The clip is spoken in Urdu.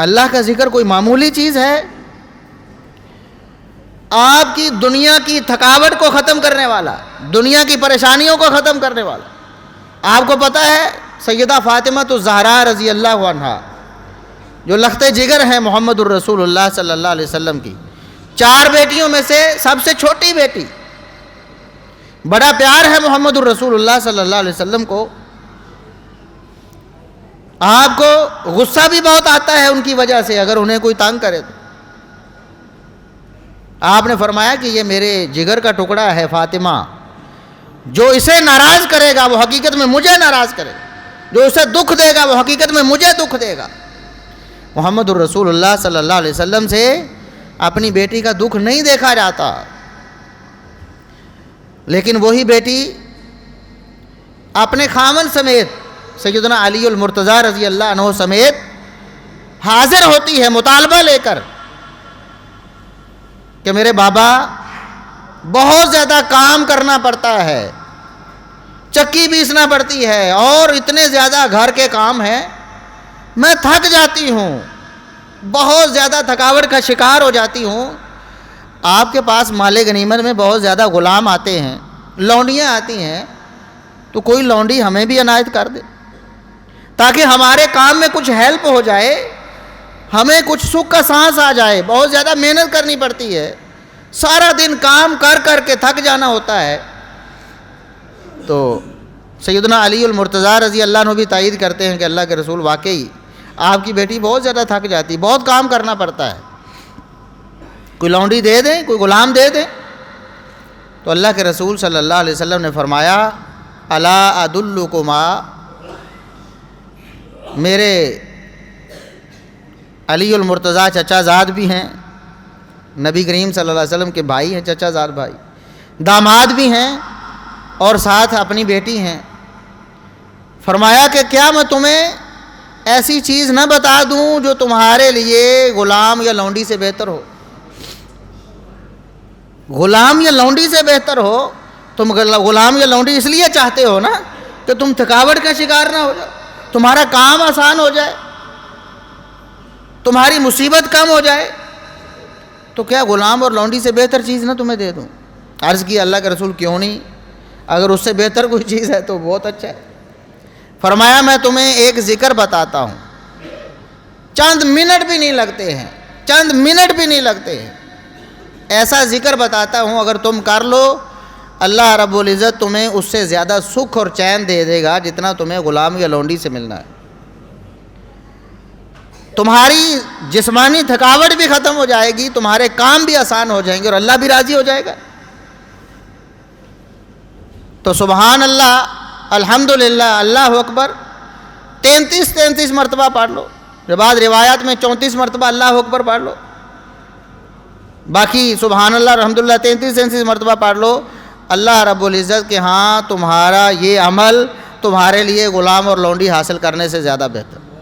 اللہ کا ذکر کوئی معمولی چیز ہے؟ آپ کی دنیا کی تھکاوٹ کو ختم کرنے والا، دنیا کی پریشانیوں کو ختم کرنے والا۔ آپ کو پتہ ہے سیدہ فاطمہ الزہرا رضی اللہ عنہا جو لخت جگر ہیں محمد الرسول اللہ صلی اللہ علیہ وسلم کی، 4 بیٹیوں میں سے سب سے چھوٹی بیٹی، بڑا پیار ہے محمد الرسول اللہ صلی اللہ علیہ وسلم کو، آپ کو غصہ بھی بہت آتا ہے ان کی وجہ سے اگر انہیں کوئی تنگ کرے تو۔ آپ نے فرمایا کہ یہ میرے جگر کا ٹکڑا ہے فاطمہ، جو اسے ناراض کرے گا وہ حقیقت میں مجھے ناراض کرے گا، جو اسے دکھ دے گا وہ حقیقت میں مجھے دکھ دے گا۔ محمد الرسول اللہ صلی اللہ علیہ وسلم سے اپنی بیٹی کا دکھ نہیں دیکھا جاتا، لیکن وہی بیٹی اپنے خامن سمیت سیدنا علی المرتضیٰ رضی اللہ عنہ سمیت حاضر ہوتی ہے مطالبہ لے کر کہ میرے بابا بہت زیادہ کام کرنا پڑتا ہے، چکی پیسنا پڑتی ہے اور اتنے زیادہ گھر کے کام ہیں، میں تھک جاتی ہوں، بہت زیادہ تھکاوٹ کا شکار ہو جاتی ہوں۔ آپ کے پاس مال غنیمت میں بہت زیادہ غلام آتے ہیں، لونڈیاں آتی ہیں، تو کوئی لونڈی ہمیں بھی عنایت کر دے تاکہ ہمارے کام میں کچھ ہیلپ ہو جائے، ہمیں کچھ سکھ کا سانس آ جائے۔ بہت زیادہ محنت کرنی پڑتی ہے، سارا دن کام کر کر کے تھک جانا ہوتا ہے۔ تو سیدنا علی المرتضیٰ رضی اللہ عنہ بھی تائید کرتے ہیں کہ اللہ کے رسول واقعی آپ کی بیٹی بہت زیادہ تھک جاتی، بہت کام کرنا پڑتا ہے، کوئی لونڈی دے دیں، کوئی غلام دے دیں۔ تو اللہ کے رسول صلی اللہ علیہ وسلم نے فرمایا الا ادلکما، میرے علی المرتضیٰ چچا زاد بھی ہیں، نبی کریم صلی اللہ علیہ وسلم کے بھائی ہیں، چچا زاد بھائی، داماد بھی ہیں اور ساتھ اپنی بیٹی ہیں۔ فرمایا کہ کیا میں تمہیں ایسی چیز نہ بتا دوں جو تمہارے لیے غلام یا لونڈی سے بہتر ہو؟ غلام یا لونڈی سے بہتر ہو؟ تم غلام یا لونڈی اس لیے چاہتے ہو نا کہ تم تھکاوٹ کا شکار نہ ہو جاؤ، تمہارا کام آسان ہو جائے، تمہاری مصیبت کم ہو جائے، تو کیا غلام اور لونڈی سے بہتر چیز نہ تمہیں دے دوں؟ عرض کی اللہ کے رسول کیوں نہیں، اگر اس سے بہتر کوئی چیز ہے تو بہت اچھا ہے۔ فرمایا میں تمہیں ایک ذکر بتاتا ہوں، چند منٹ بھی نہیں لگتے ہیں، چند منٹ بھی نہیں لگتے ہیں، ایسا ذکر بتاتا ہوں اگر تم کر لو اللہ رب العزت تمہیں اس سے زیادہ سکھ اور چین دے دے گا جتنا تمہیں غلام یا لونڈی سے ملنا ہے۔ تمہاری جسمانی تھکاوٹ بھی ختم ہو جائے گی، تمہارے کام بھی آسان ہو جائیں گے اور اللہ بھی راضی ہو جائے گا۔ تو سبحان اللہ، الحمدللہ، اللہ اکبر 33 مرتبہ پڑھ لو، بعض روایات میں 34 مرتبہ اللہ اکبر پڑھ لو، باقی سبحان اللہ الحمدللہ 33 مرتبہ پڑھ لو۔ اللہ رب العزت کے ہاں تمہارا یہ عمل تمہارے لیے غلام اور لونڈی حاصل کرنے سے زیادہ بہتر۔